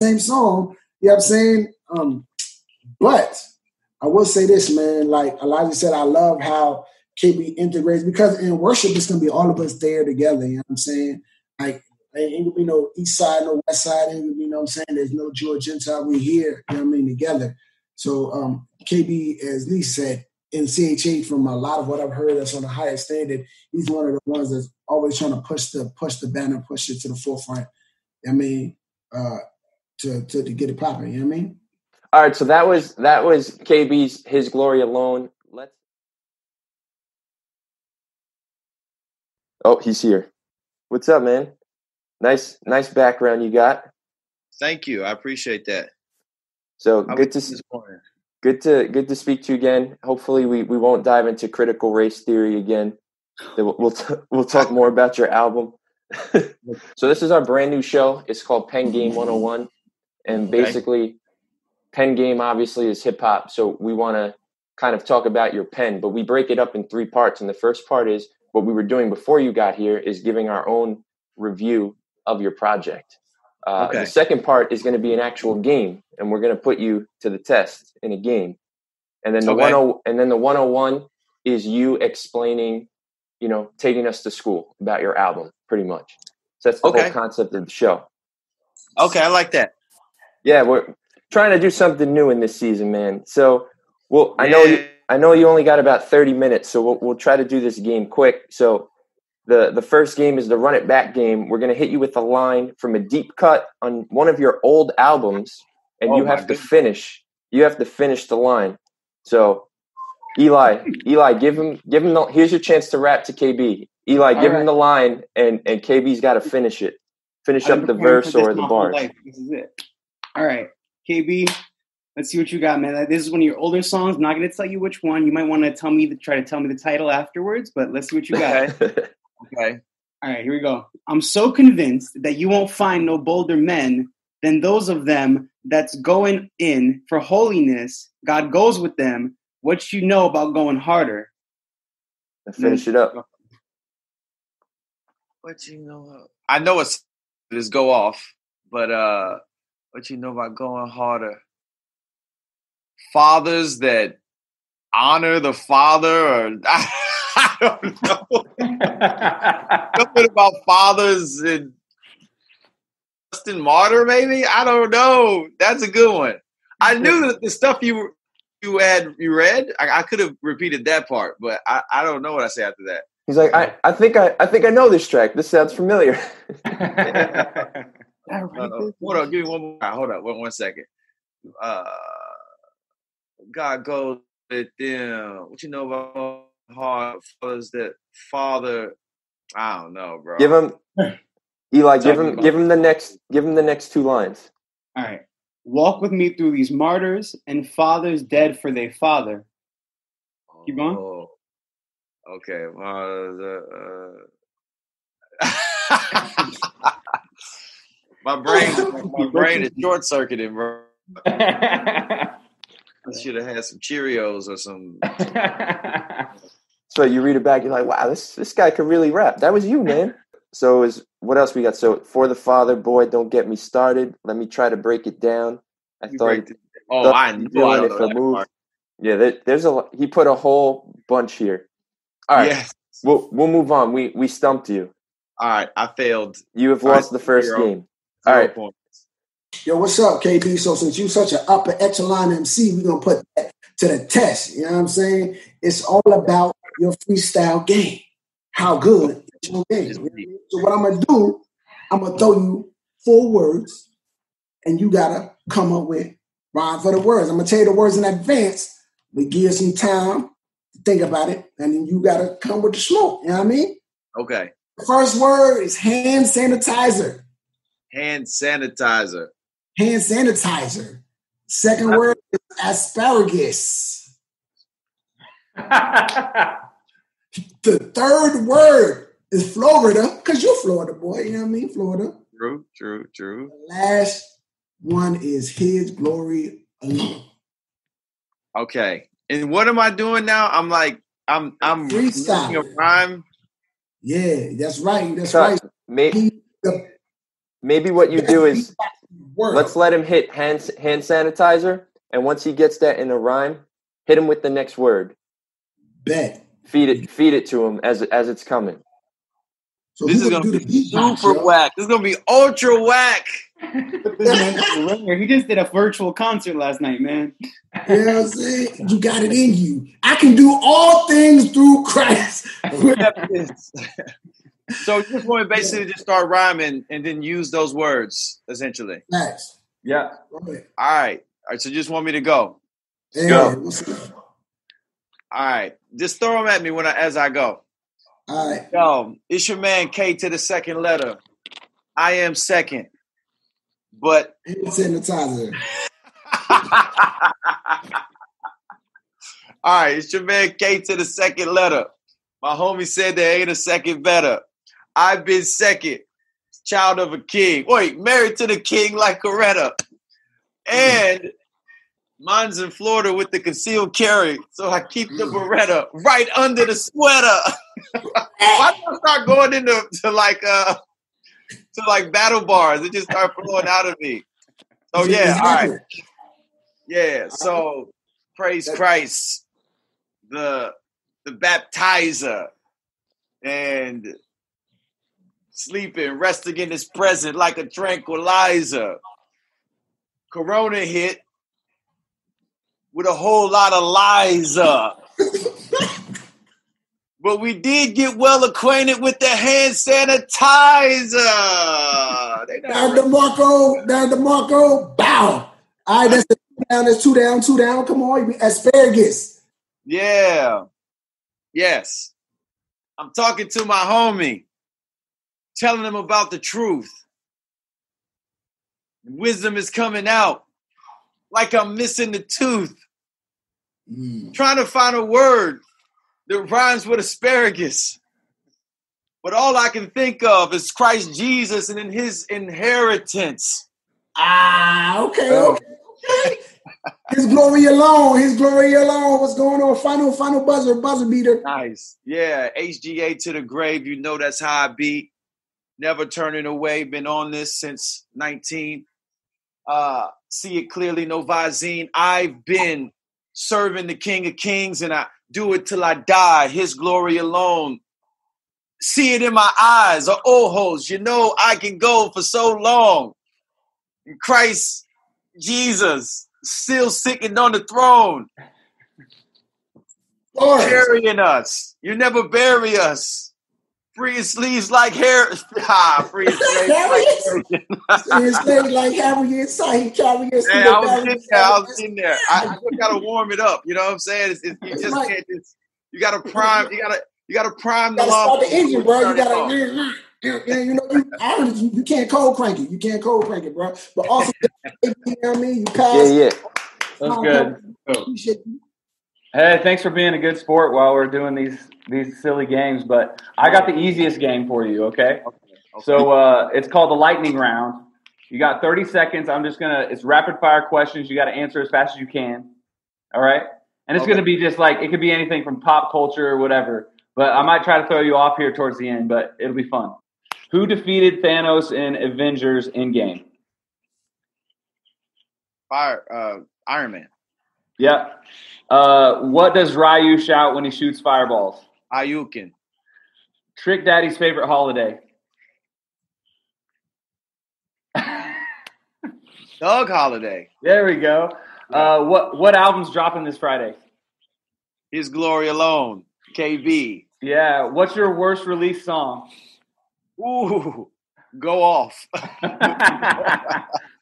same song. You know what I'm saying? But I will say this, man. Like Elijah said, I love how KB integrates because in worship it's gonna be all of us there together. You know what I'm saying? Like ain't gonna be no east side, no west side. Ain't gonna be, you know what I'm saying? There's no Jew or Gentile. We here. You know what I mean? Together. So KB, as Lee said, in CHH, from a lot of what I've heard, that's on the highest standard. He's one of the ones that's always trying to push the banner, push it to the forefront. I mean, to get it popping. You know what I mean? All right, so that was KB's His Glory Alone. Oh, he's here. What's up, man? Nice background you got. Thank you. I appreciate that. So good to speak to you again. Hopefully we won't dive into critical race theory again. We'll talk more about your album. So this is our brand new show. It's called Pen Game 101. And basically pen game obviously is hip hop. So we want to kind of talk about your pen, but we break it up in 3 parts. And the first part is what we were doing before you got here is giving our own review of your project. The second part is going to be an actual game, and we're going to put you to the test in a game. And then the 101 is you explaining, taking us to school about your album, pretty much. So that's the whole concept of the show. Okay, I like that. Yeah, we're trying to do something new in this season, man. So, I know you only got about 30 minutes, so we'll try to do this game quick. So the first game is the run it back game. We're going to hit you with a line from a deep cut on one of your old albums, and you have to finish. You have to finish the line. So, Eli, give him here's your chance to rap to KB. Eli, give him the line, and KB's got to finish it. Finish up the verse or the bars. This is it. All right, KB, let's see what you got, man. This is one of your older songs. I'm not going to tell you which one. You might want to try to tell me the title afterwards, but let's see what you got. Okay. All right, here we go. I'm so convinced that you won't find no bolder men than those of them that's going in for holiness. God goes with them. What you know about going harder? Finish it up. What you know? I know it's go off, but what you know about going harder? Fathers that honor the father, or I don't know. Something about fathers and Justin Martyr, maybe? I don't know. That's a good one. I knew that the stuff you read, I could have repeated that part, but I don't know what I say after that. He's like, I think I know this track. This sounds familiar. Hold on, give me one more. Hold on, one second. God goes with them. What you know about hard fathers that father? I don't know, bro. Give him Eli. Give him the next 2 lines. All right. Walk with me through these martyrs and fathers dead for their father. Keep going. Oh, okay. My brain is short circuiting, bro. I should have had some Cheerios or some. So you read it back, you're like, wow, this guy could really rap. That was you, man. So what else we got? So for the father, boy, don't get me started. Let me try to break it down. I knew it if I moved. Yeah, he put a whole bunch here. All right, yes. We'll move on. We stumped you. All right, I failed. You have lost the first game. All right. Points. Yo, what's up, KB? So since you such an upper echelon MC, we're going to put that to the test. You know what I'm saying? It's all about your freestyle game. How good is your game? You know what I mean? So what I'm going to do, I'm going to throw you 4 words, and you got to come up with rhyme for the words. I'm going to tell you the words in advance. We give you some time to think about it, and then you got to come with the smoke. You know what I mean? Okay. The first word is hand sanitizer. Hand sanitizer. Hand sanitizer. Second word is asparagus. The third word is Florida, because you're Florida boy, you know what I mean? Florida. True. The last one is His Glory Alone. Okay. And what am I doing now? I'm freestyle. A rhyme. Yeah, that's right. That's right. Maybe what you do is Let's let him hit hand sanitizer, and once he gets that in a rhyme, hit him with the next word. Bet. Feed it to him as it's coming. So this is gonna be super whack. This is gonna be ultra whack. He just did a virtual concert last night, man. You know what I'm saying? You got it in you. I can do all things through Christ. So you just want to basically just start rhyming and then use those words, essentially. Nice. Yeah. All right. So you just want me to go? Go. All right. Just throw them at me as I go. All right. Yo, it's your man K to the second letter. I am second. But sanitizer. All right, it's your man K to the second letter. My homie said there ain't a second better. I've been second, child of a king. Wait, married to the king like Coretta. And mine's in Florida with the concealed carry, so I keep the Beretta right under the sweater. Why do I start going into battle bars? It just started flowing out of me. So yeah, all right. Yeah, so praise Christ, the baptizer, and sleeping, resting in his presence like a tranquilizer. Corona hit with a whole lot of lies. But we did get well acquainted with the hand sanitizer. Down DeMarco, bow. All right, that's two down. Come on, asparagus. Yeah. Yes. I'm talking to my homie, telling him about the truth. Wisdom is coming out like I'm missing the tooth. Trying to find a word that rhymes with asparagus. But all I can think of is Christ Jesus and in his inheritance. Okay. His glory alone. What's going on? Final buzzer beater. Nice. Yeah, HGA to the grave. You know that's how I beat. Never turning away. Been on this since 19. See it clearly, no Visine. I've been serving the King of Kings, and I do it till I die. His glory alone. See it in my eyes, or ojos. You know I can go for so long. And Christ Jesus still sitting on the throne, carrying us. You never bury us. Free his sleeves like hair. Free his sleeves like Harriet. I was in there. I just gotta warm it up. You know what I'm saying? You just can't. You gotta prime. You gotta prime the start the engine, bro. You gotta. You can't cold crank it. Bro. But also, you know what I mean? You pass. Yeah. That's good. Hey, thanks for being a good sport while we're doing these silly games. But I got the easiest game for you, okay? So it's called the lightning round. You got 30 seconds. It's rapid fire questions. You got to answer as fast as you can. All right? And it's going to be just like, it could be anything from pop culture or whatever. But I might try to throw you off here towards the end, but it'll be fun. Who defeated Thanos in Avengers Endgame? Iron Man. Yeah. What does Ryu shout when he shoots fireballs? Ayukin. Trick Daddy's favorite holiday. Doug Holiday. There we go. What album's dropping this Friday? His Glory Alone. KB. Yeah. What's your worst release song? Ooh, Go Off.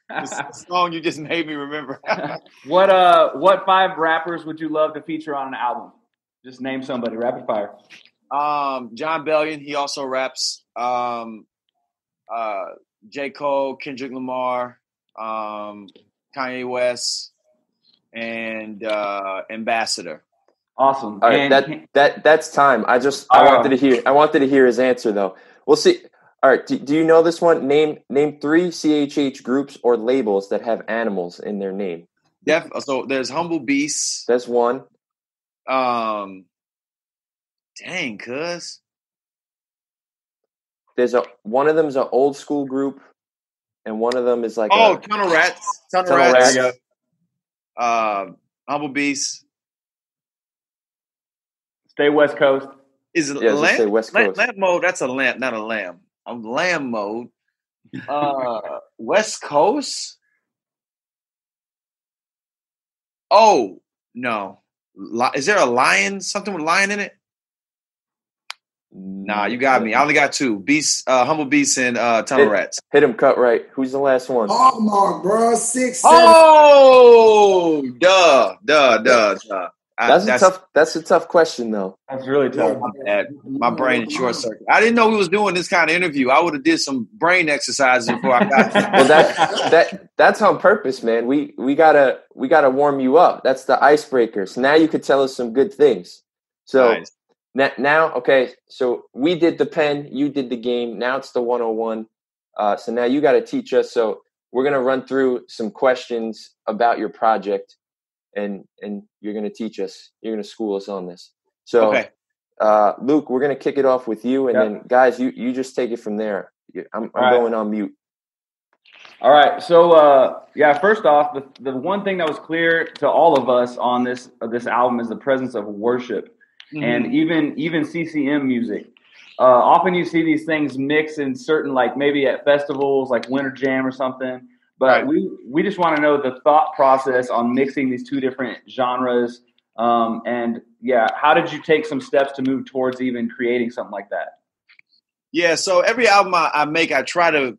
The song you just made me remember. What 5 rappers would you love to feature on an album? Just name somebody. Rapid fire. John Bellion. He also raps. J. Cole, Kendrick Lamar, Kanye West, and Ambassador. Awesome. All right, that's time. I wanted to hear his answer though. We'll see. All right, do you know this one? Name 3 CHH groups or labels that have animals in their name. So there's Humble Beasts. That's one. Dang, cuz. One of them's an old school group. and one of them is like Tunnel Rats. Tunnel Rats. Humble Beast. Stay West Coast. Is it Lamb? Say West Coast. Lamb mode. That's a lamb, not a lamb. I'm lamb mode. West Coast. Oh no! Is there a lion? Something with lion in it? Nah, you got me. I only got two: Beast, Humble Beast, and Tunnel Rats. Hit him, cut right. Who's the last one? Oh my bro, 6, 7. Oh, duh. That's a tough question though. That's really tough. My brain is short circuit. I didn't know we was doing this kind of interview. I would have did some brain exercises before I got here. Well, that's on purpose, man. We gotta warm you up. That's the icebreaker. So now you could tell us some good things. So nice. now, okay. So we did the pen, you did the game. Now it's the 101. So now you got to teach us. So we're gonna run through some questions about your project. And you're going to teach us. You're going to school us on this. So, okay. Luke, we're going to kick it off with you, and then guys, you just take it from there. I'm going on mute. All right. So, first off, the one thing that was clear to all of us on this album is the presence of worship, and even CCM music. Often you see these things mixed in certain, like maybe at festivals, like Winter Jam or something. But we just want to know the thought process on mixing these two different genres. How did you take some steps to move towards even creating something like that? Yeah, so every album I make, I try to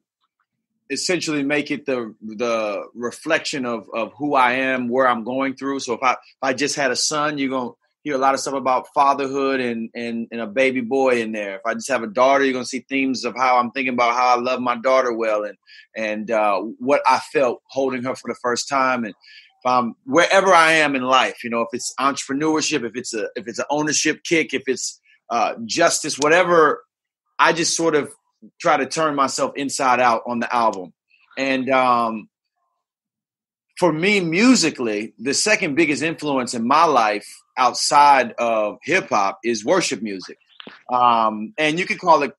essentially make it the reflection of who I am, where I'm going through. So if I just had a son, you're going to hear a lot of stuff about fatherhood and a baby boy in there. If I just have a daughter, you're going to see themes of how I'm thinking about how I love my daughter well and what I felt holding her for the first time. And wherever I am in life, if it's entrepreneurship, if it's an ownership kick, if it's justice, whatever, I just sort of try to turn myself inside out on the album. And for me, musically, the second biggest influence in my life outside of hip hop is worship music. And you could call it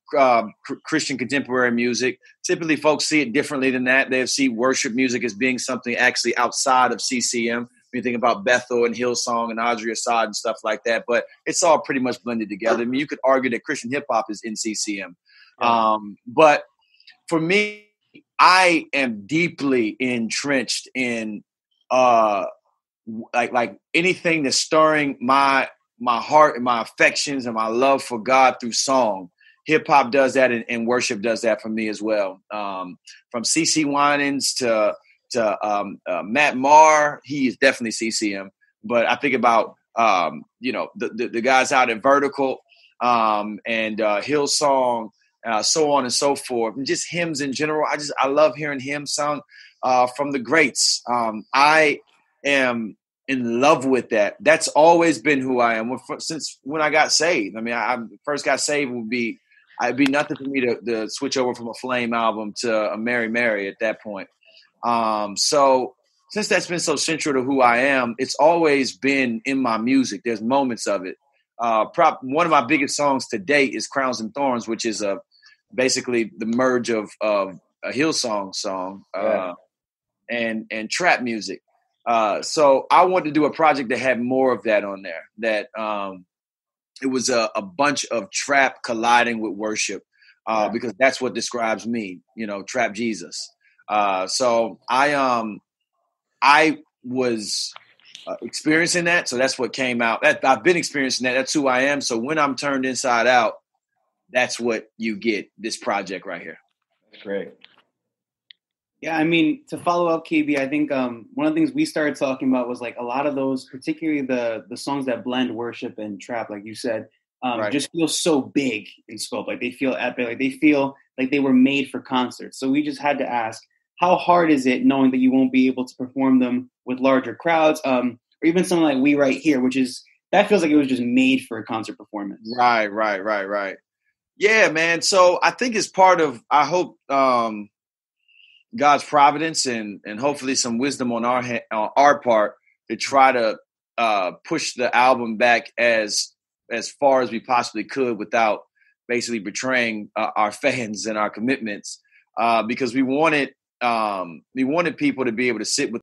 Christian contemporary music. Typically, folks see it differently than that. They see worship music as being something actually outside of CCM. When you think about Bethel and Hillsong and Audrey Assad and stuff like that, but it's all pretty much blended together. I mean, you could argue that Christian hip hop is in CCM. But for me, I am deeply entrenched in like anything that's stirring my heart and my affections and my love for God through song. Hip hop does that, and worship does that for me as well. From CeCe Winans to Matt Maher, he is definitely CCM. But I think about the guys out at Vertical and Hillsong, so on and so forth, and just hymns in general. I love hearing hymns sung from the greats. I am in love with that. That's always been who I am since when I got saved. I mean, I first got saved it'd be nothing for me to switch over from a Flame album to a Mary Mary at that point. So since that's been so central to who I am, it's always been in my music. There's moments of it. One of my biggest songs to date is Crowns and Thorns, which is basically the merge of a Hillsong song and trap music. So I wanted to do a project that had more of that on there, that it was a bunch of trap colliding with worship, because that's what describes me, trap Jesus. So I was experiencing that. So that's what came out. I've been experiencing that. That's who I am. So when I'm turned inside out, that's what you get, this project right here. That's great. Yeah, I mean, to follow up, KB, I think one of the things we started talking about was like a lot of those, particularly the songs that blend worship and trap, like you said, just feel so big in scope. Like they feel epic. Like they feel like they were made for concerts. So we just had to ask, how hard is it knowing that you won't be able to perform them with larger crowds, or even something like We Right Here, that feels like it was just made for a concert performance. Right. Yeah, man. So I think it's part of, I hope, God's providence and hopefully some wisdom on our part to try to push the album back as far as we possibly could without basically betraying our fans and our commitments, because we wanted he wanted people to be able to sit with